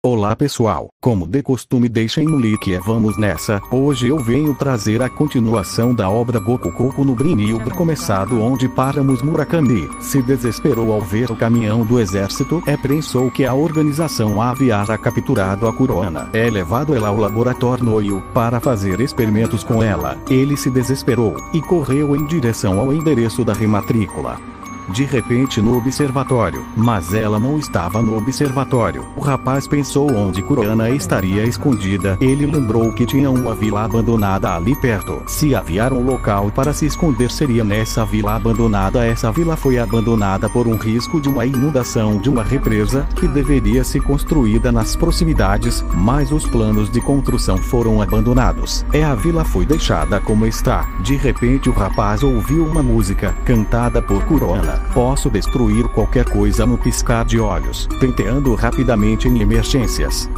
Olá pessoal, como de costume deixem um like e vamos nessa. Hoje eu venho trazer a continuação da obra Goku Goku no Brinilbr, começado onde paramos. Murakami se desesperou ao ver o caminhão do exército e pensou que a organização havia capturado a Kurohana. É levado ela ao laboratório para fazer experimentos com ela. Ele se desesperou e correu em direção ao endereço da rematrícula. De repente no observatório, mas ela não estava no observatório. O rapaz pensou onde Kurohana estaria escondida. Ele lembrou que tinha uma vila abandonada ali perto. Se havia um local para se esconder, seria nessa vila abandonada. Essa vila foi abandonada por um risco de uma inundação de uma represa que deveria ser construída nas proximidades, mas os planos de construção foram abandonados. A vila foi deixada como está. De repente o rapaz ouviu uma música cantada por Kurohana. Posso destruir qualquer coisa no piscar de olhos, penteando rapidamente em emergências.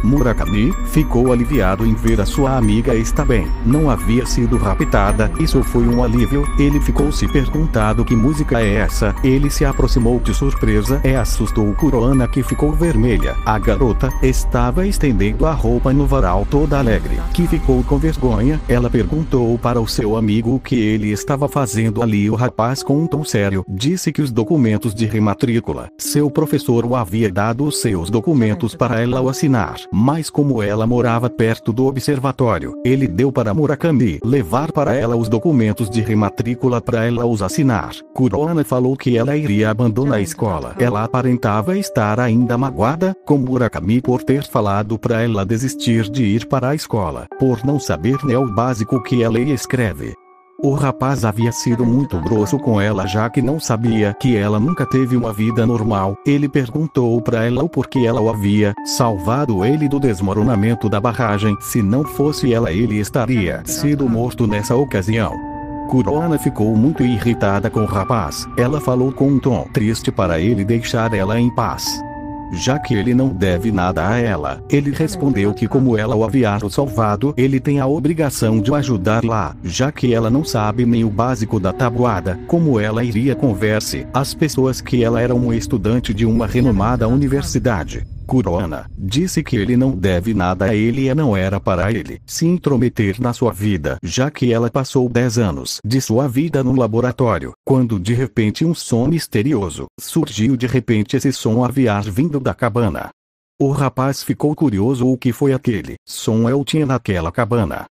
Murakami ficou aliviado em ver a sua amiga está bem, não havia sido raptada. Isso foi um alívio. Ele ficou se perguntando que música é essa. Ele se aproximou de surpresa e assustou Kurohana, que ficou vermelha. A garota estava estendendo a roupa no varal toda alegre, que ficou com vergonha. Ela perguntou para o seu amigo o que ele estava fazendo ali. O rapaz, com um tom sério, disse que os documentos de rematrícula, seu professor o havia dado os seus documentos para ela assinar. Mas como ela morava perto do observatório, ele deu para Murakami levar para ela os documentos de rematrícula para ela os assinar. Kurohana falou que ela iria abandonar a escola. Ela aparentava estar ainda magoada com Murakami por ter falado para ela desistir de ir para a escola, por não saber nem o básico que ela escreve. O rapaz havia sido muito grosso com ela, já que não sabia que ela nunca teve uma vida normal. Ele perguntou para ela o porquê ela o havia salvado ele do desmoronamento da barragem. Se não fosse ela, ele estaria sido morto nessa ocasião. Kurohana ficou muito irritada com o rapaz. Ela falou com um tom triste para ele deixar ela em paz, já que ele não deve nada a ela. Ele respondeu que como ela o havia salvado, ele tem a obrigação de ajudar lá, já que ela não sabe nem o básico da tabuada. Como ela iria converse as pessoas que ela era um estudante de uma renomada universidade. Kurohana disse que ele não deve nada a ele e não era para ele se intrometer na sua vida, já que ela passou 10 anos de sua vida no laboratório, quando de repente um som misterioso surgiu. De repente esse som havia vindo da cabana. O rapaz ficou curioso o que foi aquele som eu tinha naquela cabana.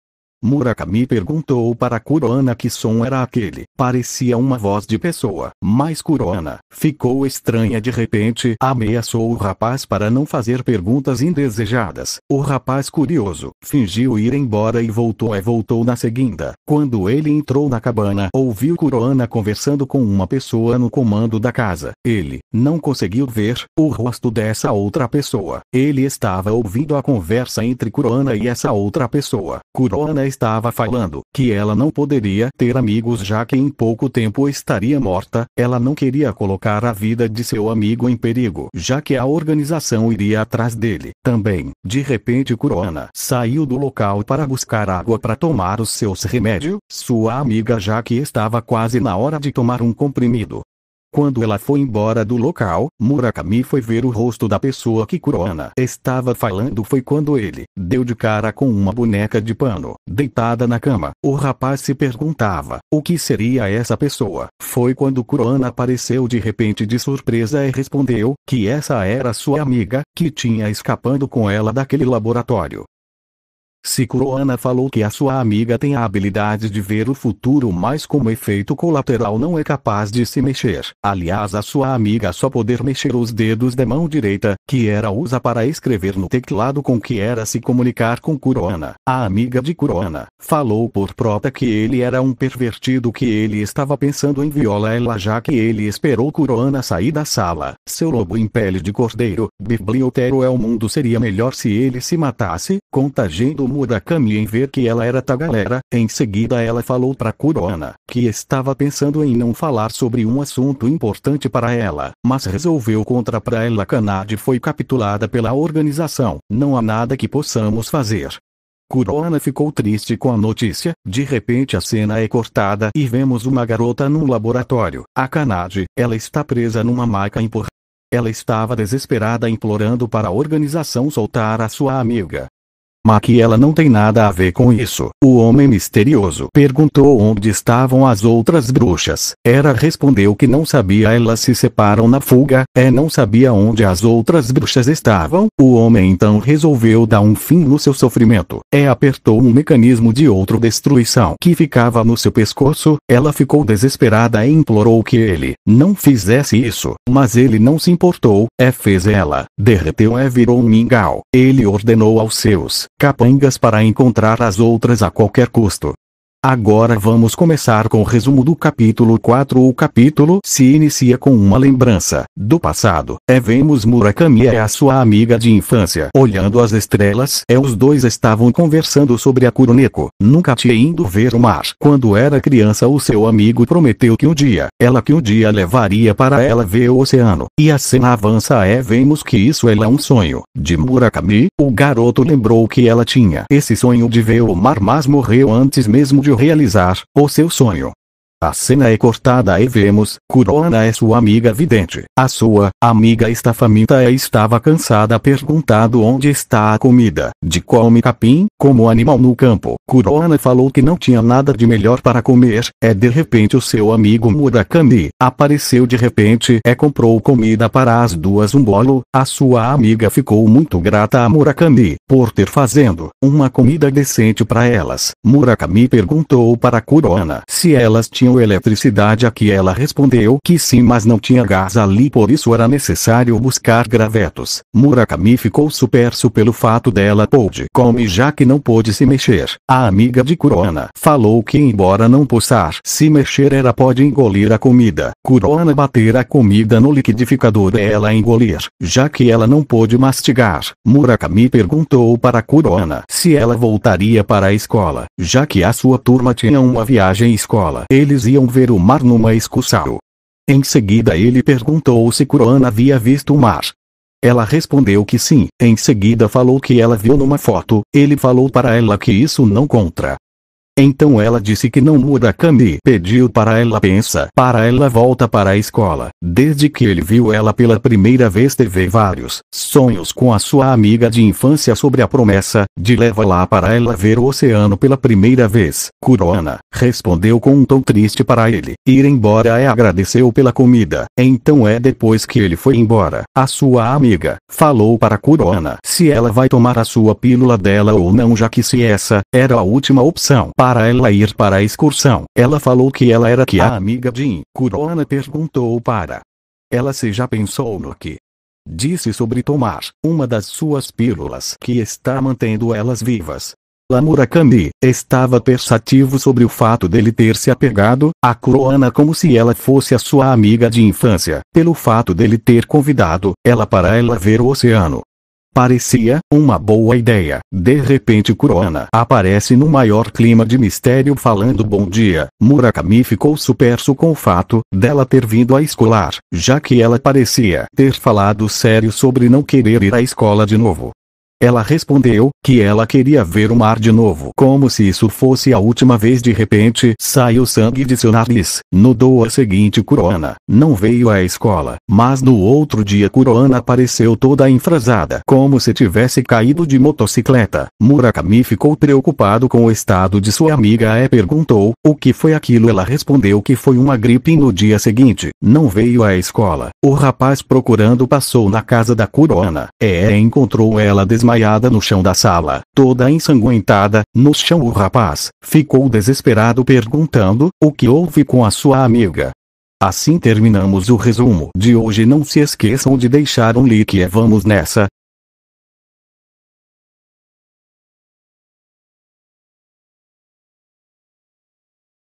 Murakami perguntou para Kurohana que som era aquele. Parecia uma voz de pessoa, mas Kurohana ficou estranha. De repente, ameaçou o rapaz para não fazer perguntas indesejadas. O rapaz, curioso, fingiu ir embora e voltou na segunda. Quando ele entrou na cabana, ouviu Kurohana conversando com uma pessoa no comando da casa. Ele não conseguiu ver o rosto dessa outra pessoa. Ele estava ouvindo a conversa entre Kurohana e essa outra pessoa. Kurohana estava falando que ela não poderia ter amigos, já que em pouco tempo estaria morta. Ela não queria colocar a vida de seu amigo em perigo, já que a organização iria atrás dele também. De repente Kurohana saiu do local para buscar água para tomar os seus remédios. Sua amiga, já que estava quase na hora de tomar um comprimido. Quando ela foi embora do local, Murakami foi ver o rosto da pessoa que Kurohana estava falando. Foi quando ele deu de cara com uma boneca de pano, deitada na cama. O rapaz se perguntava o que seria essa pessoa. Foi quando Kurohana apareceu de repente de surpresa e respondeu que essa era sua amiga, que tinha escapando com ela daquele laboratório. Se Kurohana falou que a sua amiga tem a habilidade de ver o futuro, mas como efeito colateral não é capaz de se mexer. Aliás, a sua amiga só poder mexer os dedos da mão direita, que ela usa para escrever no teclado com que era se comunicar com Kurohana. A amiga de Kurohana falou por própria que ele era um pervertido, que ele estava pensando em violar ela, já que ele esperou Kurohana sair da sala. Seu lobo em pele de cordeiro, biblioteiro o mundo seria melhor se ele se matasse, contagiando Murakami em ver que ela era da galera. Em seguida ela falou para Kurohana que estava pensando em não falar sobre um assunto importante para ela, mas resolveu contra para ela. Kanade foi capturada pela organização. Não há nada que possamos fazer. Kurohana ficou triste com a notícia. De repente a cena é cortada e vemos uma garota num laboratório. A Kanade, ela está presa numa maca empurrada. Ela estava desesperada implorando para a organização soltar a sua amiga. Mas que ela não tem nada a ver com isso. O homem misterioso perguntou onde estavam as outras bruxas. Ela respondeu que não sabia. Elas se separam na fuga. Não sabia onde as outras bruxas estavam. O homem então resolveu dar um fim no seu sofrimento. Apertou um mecanismo de outra destruição que ficava no seu pescoço. Ela ficou desesperada e implorou que ele não fizesse isso. Mas ele não se importou. Fez ela. Derreteu e virou um mingau. Ele ordenou aos seus capangas para encontrar as outras a qualquer custo. Agora vamos começar com o resumo do capítulo 4. O capítulo se inicia com uma lembrança do passado. Vemos Murakami e a sua amiga de infância olhando as estrelas. Os dois estavam conversando sobre a Kuroneko. Nunca tinha ido ver o mar. Quando era criança, o seu amigo prometeu que um dia levaria para ela ver o oceano. E a cena avança. Vemos que isso é um sonho de Murakami. O garoto lembrou que ela tinha esse sonho de ver o mar, mas morreu antes mesmo de realizar o seu sonho. A cena é cortada e vemos, Kurohana é sua amiga vidente. A sua amiga está faminta e estava cansada, perguntando onde está a comida. De come capim, como animal no campo. Kurohana falou que não tinha nada de melhor para comer. De repente o seu amigo Murakami apareceu de repente e comprou comida para as duas, um bolo. A sua amiga ficou muito grata a Murakami por ter fazendo uma comida decente para elas. Murakami perguntou para Kurohana se elas tinham eletricidade. Aqui ela respondeu que sim, mas não tinha gás ali, por isso era necessário buscar gravetos. Murakami ficou superso pelo fato dela pôde comer, já que não pôde se mexer. A amiga de Kurohana falou que embora não possa se mexer, ela pode engolir a comida. Kurohana bater a comida no liquidificador e ela engolir, já que ela não pôde mastigar. Murakami perguntou para Kurohana se ela voltaria para a escola, já que a sua turma tinha uma viagem escola. Eles iam ver o mar numa excursão. Em seguida ele perguntou se Kurohana havia visto o mar. Ela respondeu que sim. Em seguida falou que ela viu numa foto. Ele falou para ela que isso não conta. Então ela disse que não. Murakami pediu para ela volta para a escola. Desde que ele viu ela pela primeira vez, teve vários sonhos com a sua amiga de infância sobre a promessa de levá-la para ela ver o oceano pela primeira vez. Kurohana respondeu com um tom triste para ele ir embora e agradeceu pela comida. Então depois que ele foi embora, a sua amiga falou para Kurohana se ela vai tomar a sua pílula dela ou não, já que se essa era a última opção para ela ir para a excursão. Ela falou que ela era a amiga de Kurohana perguntou para ela se já pensou no que disse sobre tomar uma das suas pílulas que está mantendo elas vivas. Murakami estava pensativo sobre o fato dele ter se apegado a Kurohana como se ela fosse a sua amiga de infância, pelo fato dele ter convidado ela para ela ver o oceano. Parecia uma boa ideia. De repente Kurohana aparece no maior clima de mistério falando bom dia. Murakami ficou superso com o fato dela ter vindo à escola, já que ela parecia ter falado sério sobre não querer ir à escola de novo. Ela respondeu que ela queria ver o mar de novo, como se isso fosse a última vez. De repente, saiu sangue de seu nariz. No dia seguinte Kurohana não veio à escola, mas no outro dia Kurohana apareceu toda enfrasada, como se tivesse caído de motocicleta. Murakami ficou preocupado com o estado de sua amiga e perguntou o que foi aquilo. Ela respondeu que foi uma gripe. No dia seguinte, não veio à escola. O rapaz procurando passou na casa da Kurohana e encontrou ela desmaiada no chão da sala, toda ensanguentada. No chão o rapaz ficou desesperado perguntando o que houve com a sua amiga. Assim terminamos o resumo de hoje. Não se esqueçam de deixar um like e vamos nessa.